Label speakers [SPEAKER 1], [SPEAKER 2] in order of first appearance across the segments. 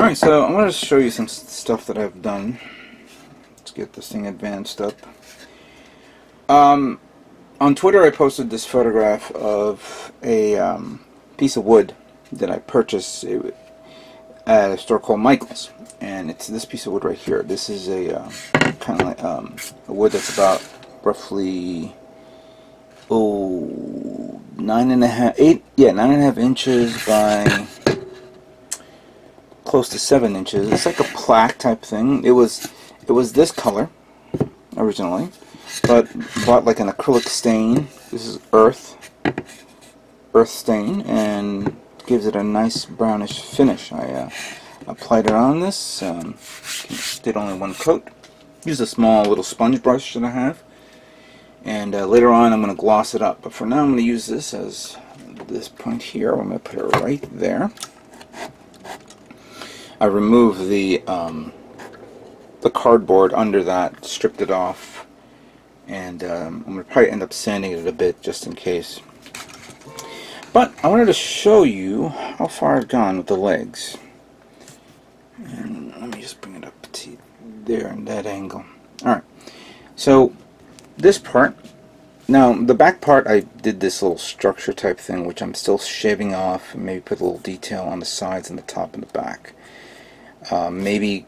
[SPEAKER 1] Alright, so I'm going to show you some stuff that I've done. Let's get this thing advanced up. On Twitter I posted this photograph of a piece of wood that I purchased at a store called Michael's. And it's this piece of wood right here. This is a kind of like a wood that's about roughly 9.5 inches by close to 7 inches. It's like a plaque type thing. It was this color originally, but bought like an acrylic stain. This is earth stain, and gives it a nice brownish finish. I applied it on this. Did only one coat. Used a small little sponge brush that I have, and later on I'm going to gloss it up. But for now I'm going to use this as this point here. I'm going to put it right there. I removed the cardboard under that, stripped it off, and I'm going to probably end up sanding it a bit just in case. But I wanted to show you how far I've gone with the legs. And let me just bring it up to there in that angle. Alright, so this part, now the back part I did this little structure type thing which I'm still shaving off, and maybe put a little detail on the sides and the top and the back. Maybe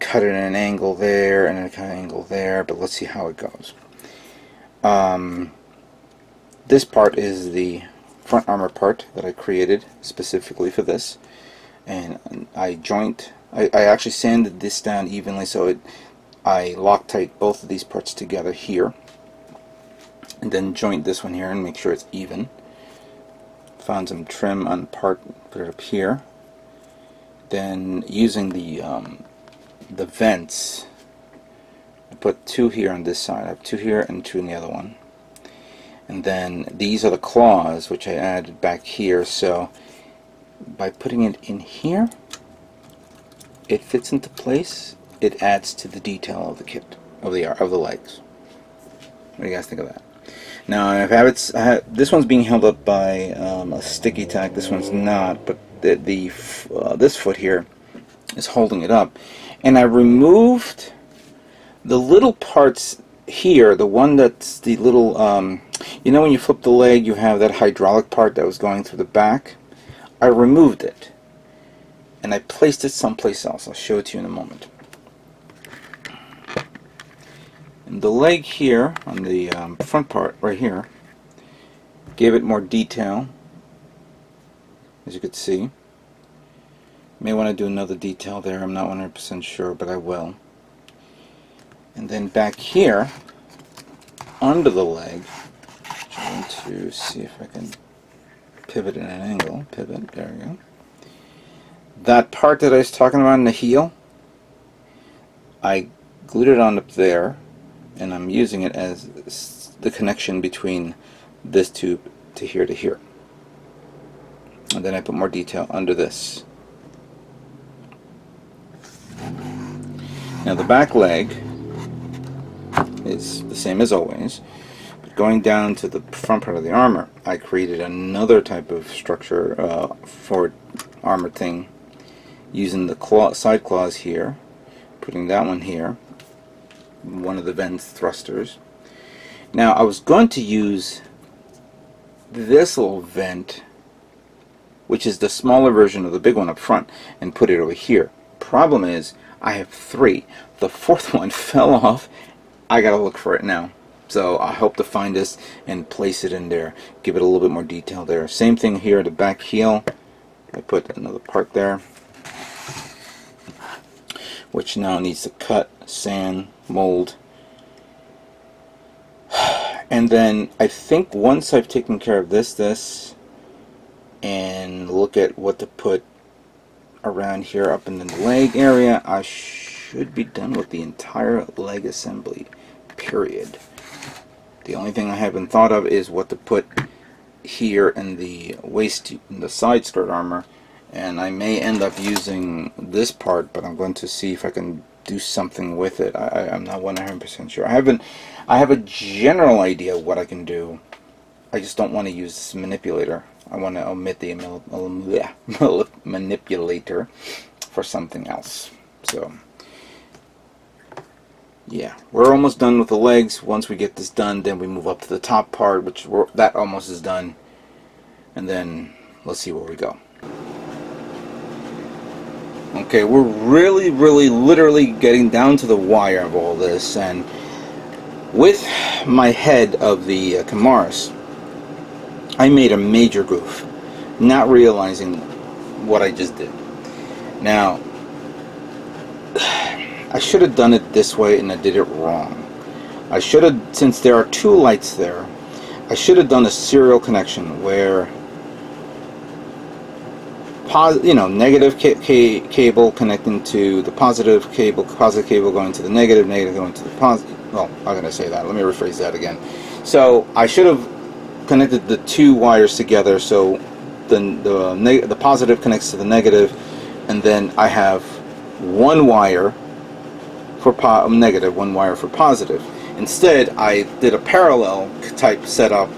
[SPEAKER 1] cut it at an angle there and a kind of angle there, but let's see how it goes. This part is the front armor part that I created specifically for this, and I actually sanded this down evenly, so I Loctite both of these parts together here, and then joint this one here and make sure it's even. Found some trim on part, put it up here. Then using the vents, I put 2 here on this side. I have 2 here and 2 in the other one. And then these are the claws, which I added back here. So by putting it in here, it fits into place. It adds to the detail of the kit, of the legs. What do you guys think of that? Now I have this one's being held up by a sticky tack. This one's not, but this foot here is holding it up, and I removed the little parts here, the one that's the little you know when you flip the leg you have that hydraulic part that was going through the back. I removed it and I placed it someplace else. I'll show it to you in a moment. And the leg here on the front part right here gave it more detail. As you can see, may want to do another detail there. I'm not 100% sure, but I will. And then back here, under the leg, trying to see if I can pivot at an angle. Pivot, there we go. That part that I was talking about in the heel, I glued it on up there, and I'm using it as the connection between this tube to here to here. And then I put more detail under this. Now the back leg is the same as always, but going down to the front part of the armor, I created another type of structure for armor thing, using the side claws here, putting that one here, one of the vent thrusters. Now I was going to use this little vent, which is the smaller version of the big one up front, and put it over here. Problem is, I have 3. The 4th one fell off. I gotta look for it now. So I hope to find this and place it in there. Give it a little bit more detail there. Same thing here at the back heel. I put another part there, which now needs to cut, sand, mold. And then I think once I've taken care of this, and look at what to put around here up in the leg area, I should be done with the entire leg assembly, period. The only thing I haven't thought of is what to put here in the waist, in the side skirt armor, and I may end up using this part, but I'm going to see if I can do something with it. I'm not 100% sure. I have a general idea what I can do. I just don't want to use this manipulator. I want to omit the manipulator for something else. So yeah, we're almost done with the legs. Once we get this done, then we move up to the top part, which that almost is done, and then let's see where we go. Okay, we're really literally getting down to the wire of all this, and with my head of the Kamaris, I made a major goof, not realizing what I just did. Now, I should have done it this way, and I did it wrong. I should have, since there are two lights there, I should have done a serial connection where, negative cable connecting to the positive cable going to the negative going to the positive. Well, I'm going to say that. Let me rephrase that again. So I should have connected the two wires together, so the positive connects to the negative, and then I have one wire for negative, one wire for positive. Instead, I did a parallel type setup,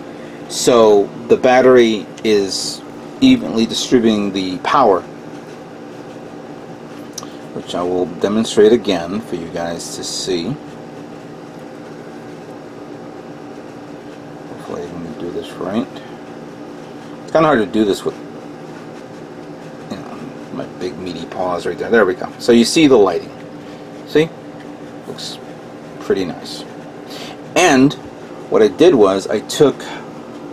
[SPEAKER 1] so the battery is evenly distributing the power, which I will demonstrate again for you guys to see. Hopefully I can do this right. It's kind of hard to do this with, my big meaty paws right there. There we go. So you see the lighting. See? Looks pretty nice. And what I did was I took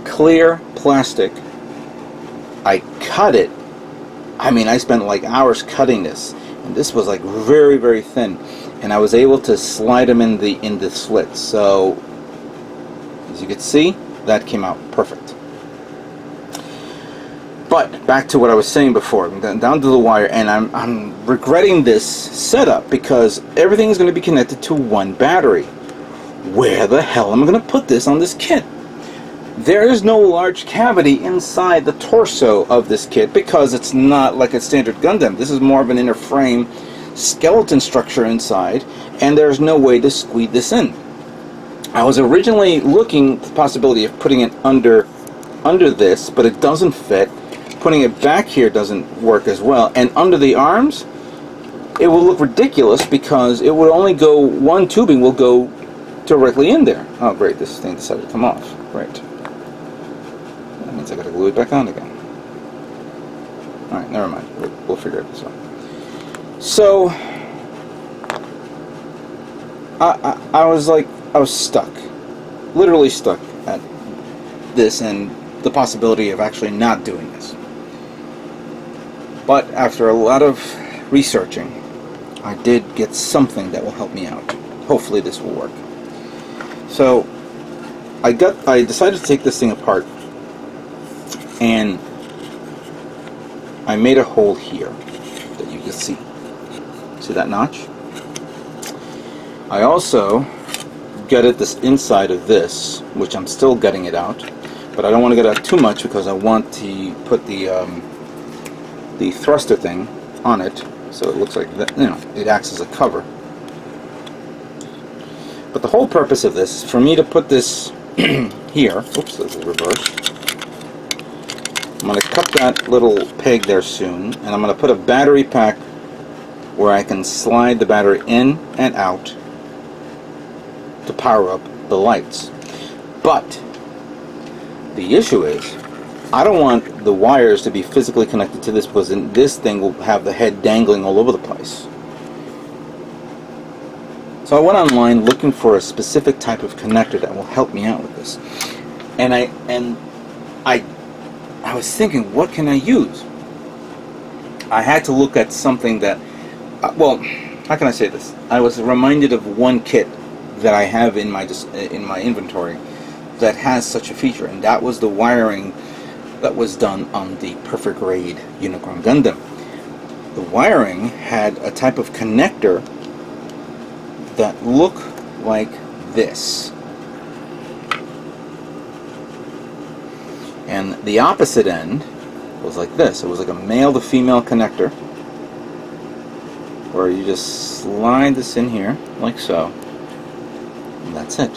[SPEAKER 1] clear plastic, I cut it. I mean, I spent like hours cutting this, and this was like very thin, and I was able to slide them in the slits. So as you can see, that came out perfect. But back to what I was saying before, down to the wire, and I'm regretting this setup because everything is going to be connected to one battery. Where the hell am I going to put this on this kit? There is no large cavity inside the torso of this kit because it's not like a standard Gundam. This is more of an inner frame skeleton structure inside, and there's no way to squeeze this in. I was originally looking at the possibility of putting it under this, but it doesn't fit. Putting it back here doesn't work as well, and under the arms it will look ridiculous because it would only go, one tubing will go directly in there. Oh great, this thing decided to come off. Right. That means I gotta glue it back on again. Alright, never mind. We'll figure this out. So I was stuck. Literally stuck at this and the possibility of actually not doing this. But after a lot of researching, I did get something that will help me out. Hopefully this will work. So I decided to take this thing apart, and I made a hole here that you can see. See that notch? I also gutted this inside of this, which I'm still gutting it out, but I don't want to get out too much because I want to put the thruster thing on it, so it looks like that, it acts as a cover. But the whole purpose of this is for me to put this here. Oops, this is reversed. I'm going to cut that little peg there soon, and I'm going to put a battery pack where I can slide the battery in and out to power up the lights. But the issue is, I don't want the wires to be physically connected to this, because then this thing will have the head dangling all over the place. So I went online looking for a specific type of connector that will help me out with this. And I was thinking, what can I use? I had to look at something that, well, how can I say this? I was reminded of one kit that I have in my inventory that has such a feature, and that was the wiring that was done on the Perfect Raid Unicorn Gundam. The wiring had a type of connector that looked like this. And the opposite end was like this. It was like a male to female connector, where you just slide this in here, like so, and that's it.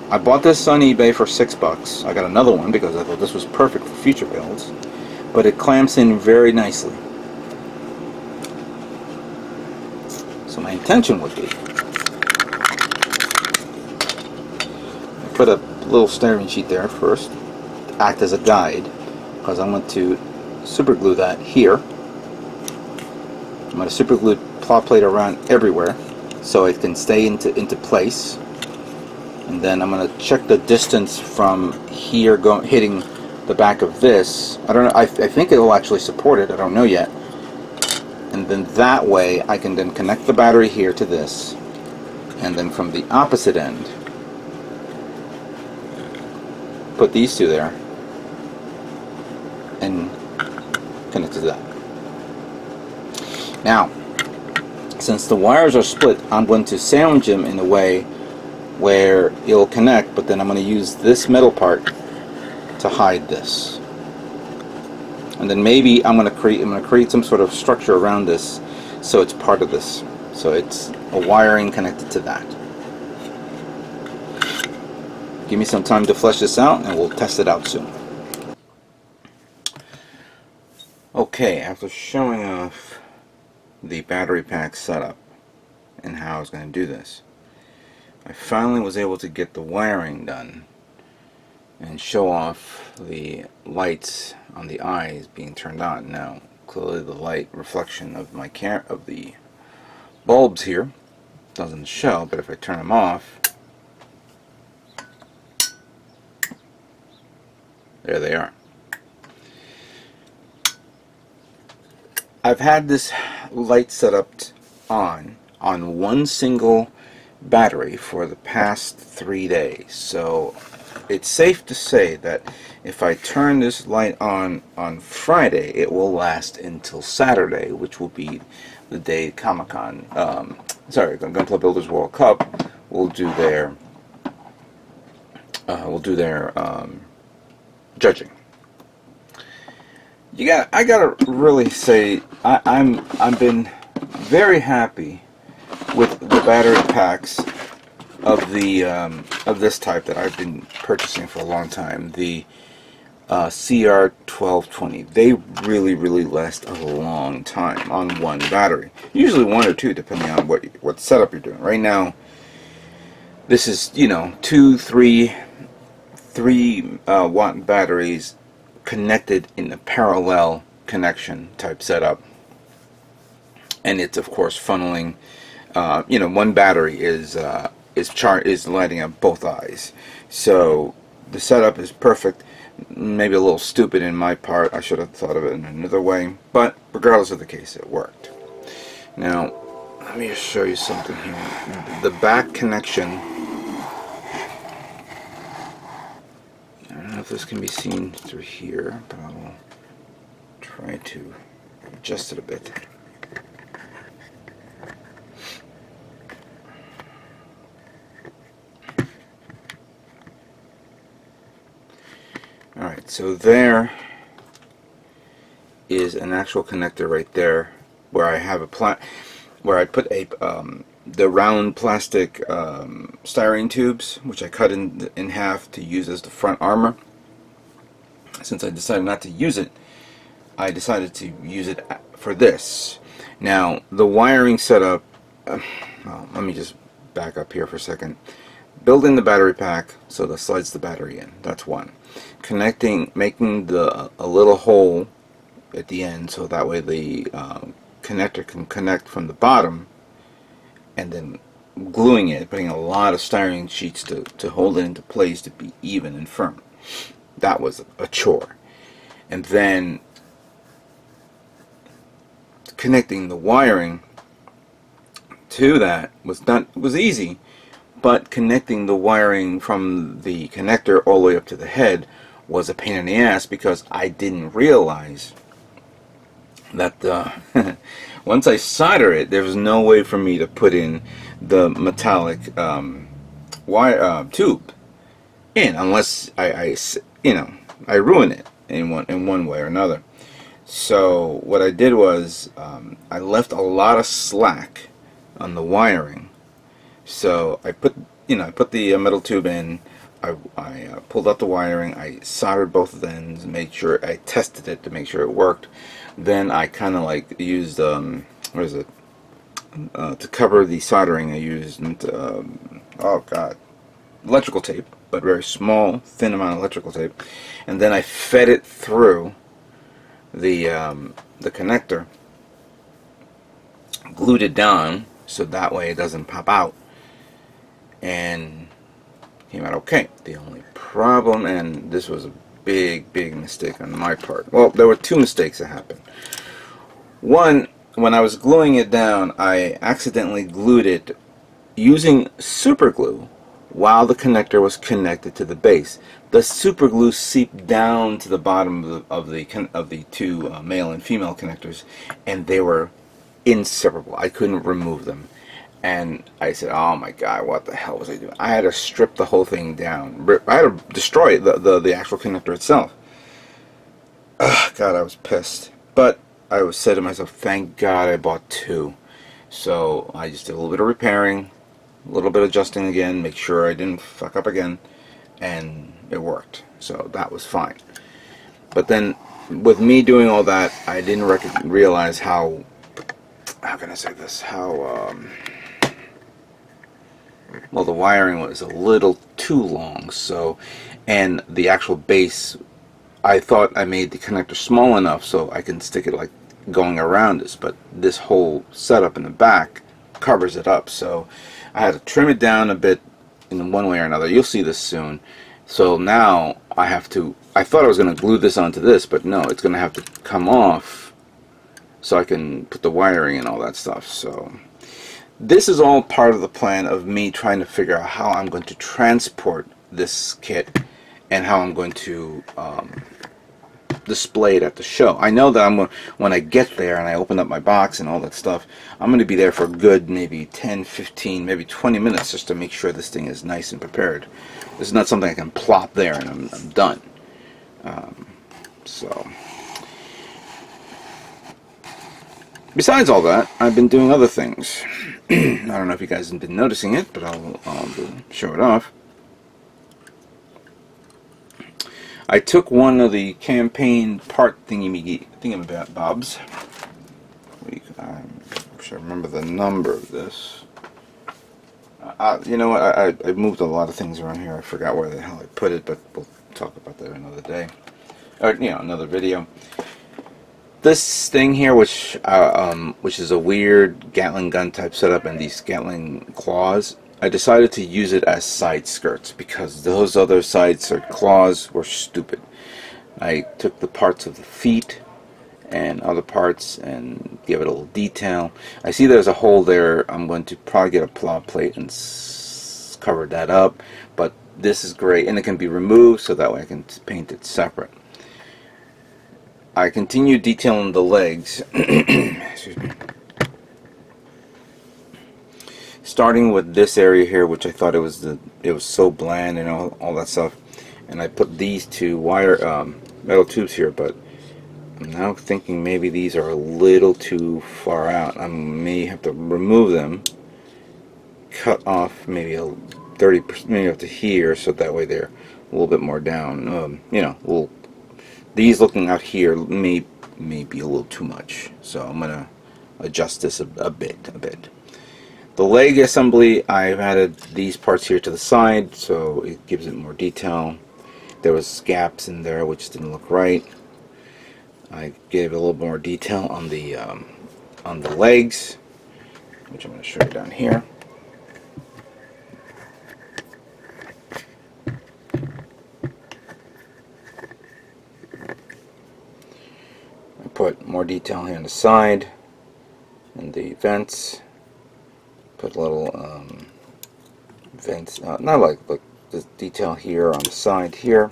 [SPEAKER 1] I bought this on eBay for $6. I got another one because I thought this was perfect for future builds, but it clamps in very nicely. intention would be. I put a little styrofoam sheet there first to act as a guide, because I'm going to super glue that here. I'm going to super glue plot plate around everywhere so it can stay into place. And then I'm going to check the distance from here hitting the back of this. I don't know, I think it will actually support it, I don't know yet. And then that way I can then connect the battery here to this, and then from the opposite end put these two there and connect to that. Now, since the wires are split, I'm going to sandwich them in a way where it'll connect, but then I'm going to use this metal part to hide this. And then maybe I'm going to create some sort of structure around this so it's part of this. So it's a wiring connected to that. Give me some time to flesh this out and we'll test it out soon. Okay, after showing off the battery pack setup and how I was going to do this, I finally was able to get the wiring done and show off the lights on the eyes being turned on. Now, clearly the light reflection of of the bulbs here doesn't show, but if I turn them off, there they are. I've had this light set up on one single battery for the past 3 days, so it's safe to say that if I turn this light on Friday, it will last until Saturday, which will be the day Gunpla Builders World Cup will do their judging. I gotta really say I've been very happy with the battery packs of this type that I've been purchasing for a long time. The CR1220. They really last a long time on one battery. Usually one or two, depending on what setup you're doing. Right now, this is, you know, 3 watt batteries connected in a parallel connection type setup, and it's of course funneling. You know, one battery is lighting up both eyes, so the setup is perfect. Maybe a little stupid in my part. I should have thought of it in another way, but regardless of the case, it worked. Now, let me just show you something here. The back connection, I don't know if this can be seen through here, but I will try to adjust it a bit. Alright, so there is an actual connector right there where I have where I put the round plastic styrene tubes, which I cut in half to use as the front armor. Since I decided not to use it, I decided to use it for this. Now, the wiring setup, well, let me just back up here for a second. Building the battery pack so that slides the battery in. That's one. Making a little hole at the end so that way the connector can connect from the bottom, and then gluing it, putting a lot of styrene sheets to hold it into place to be even and firm. That was a chore. And then connecting the wiring to that was easy, but connecting the wiring from the connector all the way up to the head was a pain in the ass, because I didn't realize that once I solder it, there was no way for me to put in the metallic wire tube in, unless I ruin it in one way or another. So what I did was I left a lot of slack on the wiring. So I put the metal tube in. I pulled out the wiring. I soldered both ends. Made sure I tested it to make sure it worked. Then I kind of like used what is it? to cover the soldering, I used oh god, electrical tape, but very small, thin amount of electrical tape, and then I fed it through the connector, glued it down so that way it doesn't pop out, and came out okay. The only problem, and this was a big mistake on my part. Well, there were two mistakes that happened. One, when I was gluing it down, I accidentally glued it using super glue while the connector was connected to the base. The super glue seeped down to the bottom of the two male and female connectors, and they were inseparable. I couldn't remove them. And I said, oh my god, what the hell was I doing? I had to strip the whole thing down. I had to destroy the actual connector itself. Ugh, god, I was pissed. But I was said to myself, thank god I bought two. So I just did a little bit of repairing, a little bit of adjusting again, make sure I didn't fuck up again, and it worked. So that was fine. But then, with me doing all that, I didn't realize how can I say this? Well, the wiring was a little too long, so, and the actual base, I thought I made the connector small enough so I can stick it like going around this, but this whole setup in the back covers it up, so I had to trim it down a bit in one way or another. You'll see this soon. So now I thought I was going to glue this onto this, but no, it's going to have to come off so I can put the wiring and all that stuff. So this is all part of the plan of me trying to figure out how I'm going to transport this kit and how I'm going to display it at the show. I know that when I get there and I open up my box and all that stuff, I'm going to be there for a good maybe 10, 15, maybe 20 minutes just to make sure this thing is nice and prepared. This is not something I can plop there and I'm done. So besides all that, I've been doing other things. I don't know if you guys have been noticing it, but I'll show it off. I took one of the campaign part thingamabobs. I'm sure I remember the number of this. You know what? I moved a lot of things around here. I forgot where the hell I put it, but we'll talk about that another day, or another video. This thing here, which is a weird Gatling gun type setup, and these Gatling claws, I decided to use it as side skirts because those other side skirt claws were stupid. I took the parts of the feet and other parts and give it a little detail. I see there's a hole there. I'm going to probably get a plow plate and cover that up, but this is great, and it can be removed so that way I can paint it separate. I continue detailing the legs. Excuse me. Starting with this area here, which I thought it was so bland and all that stuff, and I put these two metal tubes here, but I'm now thinking maybe these are a little too far out. I may have to remove them, cut off maybe a 30%, maybe up to here, so that way they're a little bit more down. These looking out here may be a little too much, so I'm gonna adjust this a bit. The leg assembly, I've added these parts here to the side, so it gives it more detail. There was gaps in there which didn't look right. I gave a little more detail on the legs, which I'm going to show you down here. I put more detail here on the side and the vents. Put a little vents, not like the detail here on the side here.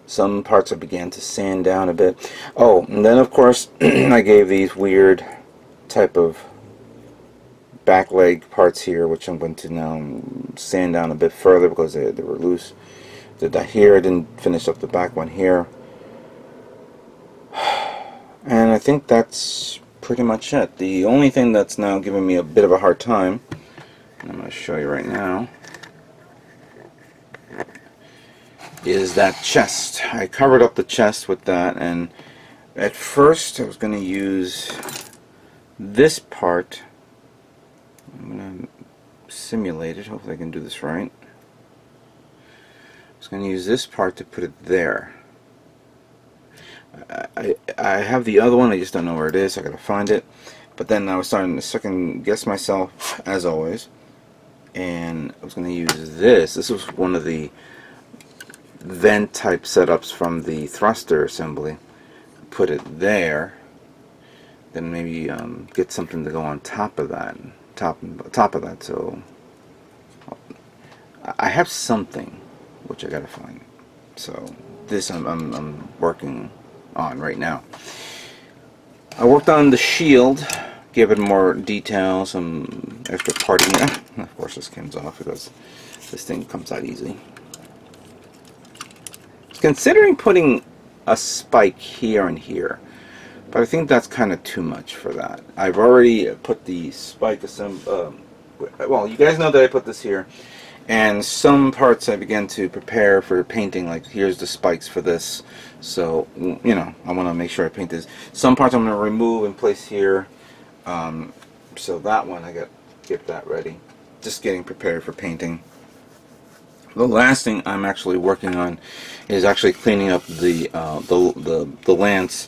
[SPEAKER 1] Some parts I began to sand down a bit. Oh, and then of course I gave these weird type of back leg parts here, which I'm going to now sand down a bit further because they were loose. Did that here, I didn't finish up the back one here. And I think that's pretty much it. The only thing that's now giving me a bit of a hard time, and I'm going to show you right now, is that chest. I covered up the chest with that, and At first I was going to use this part. I'm going to simulate it. Hopefully I can do this right. I was going to use this part to put it there. I have the other one, I just don't know where it is, so I gotta find it. But then I was starting to second guess myself, as always, and I was going to use this. This was one of the vent type setups from the thruster assembly. Put it there, then maybe get something to go on top of that. Top of that. So I have something which I gotta find. So this I'm working on right now. I worked on the shield, gave it more detail, some extra parting. Of course this comes off because this thing comes out easily. I was considering putting a spike here and here, but I think that's kind of too much for that. I've already put the spike well, you guys know that I put this here, and some parts I began to prepare for painting, like here's the spikes for this, so you know, I want to make sure I paint this. Some parts I'm going to remove and place here, so that one I get that ready, just getting prepared for painting. The last thing I'm actually working on is actually cleaning up the lance.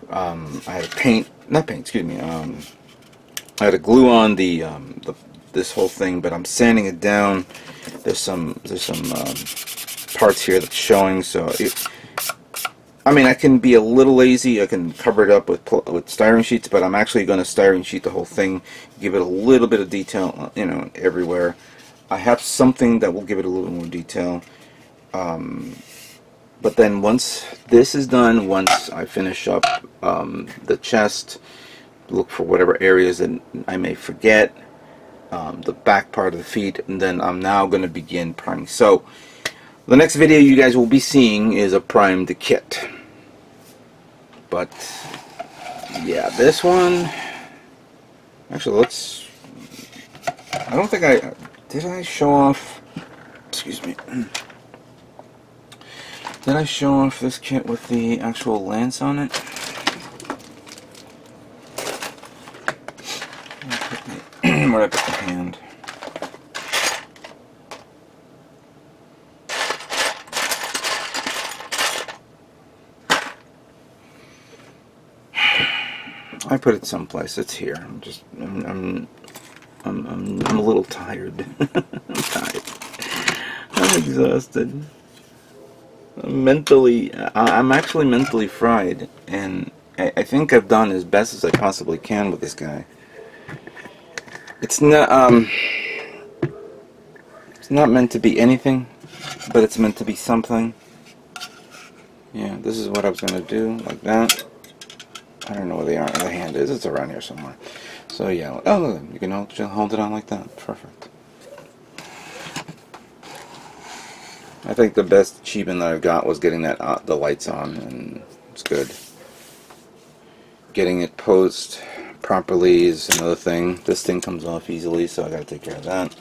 [SPEAKER 1] I had to I had to glue on this whole thing, but I'm sanding it down. There's some parts here that's showing, so I mean, I can be a little lazy. I can cover it up with styrene sheets, but I'm actually going to styrene sheet the whole thing, give it a little bit of detail, you know, everywhere. I have something that will give it a little more detail, but then once this is done, once I finish up the chest, look for whatever areas that I may forget, the back part of the feet, and then I'm now going to begin priming. So the next video you guys will be seeing is a primed kit. But yeah, this one, actually I don't think did I show off, excuse me, did I show off this kit with the actual lance on it? Where did I put the hand? I put it someplace. It's here. I'm a little tired. I'm tired. I'm exhausted. I'm actually mentally fried, and I think I've done as best as I possibly can with this guy. It's not meant to be anything, but it's meant to be something. Yeah, this is what I was gonna do, like that. I don't know where the hand is. It's around here somewhere. So yeah, oh look, you can hold it on like that. Perfect. I think the best achievement that I've got was getting that the lights on, and it's good. Getting it posed properly is another thing. This thing comes off easily, so I gotta take care of that.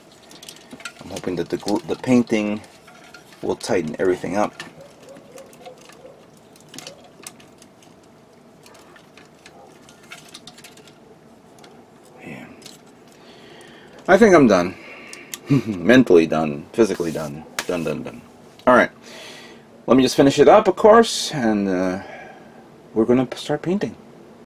[SPEAKER 1] I'm hoping that the painting will tighten everything up. Yeah. I think I'm done. Mentally done. Physically done. Done. Alright. Let me just finish it up, of course, and we're gonna start painting.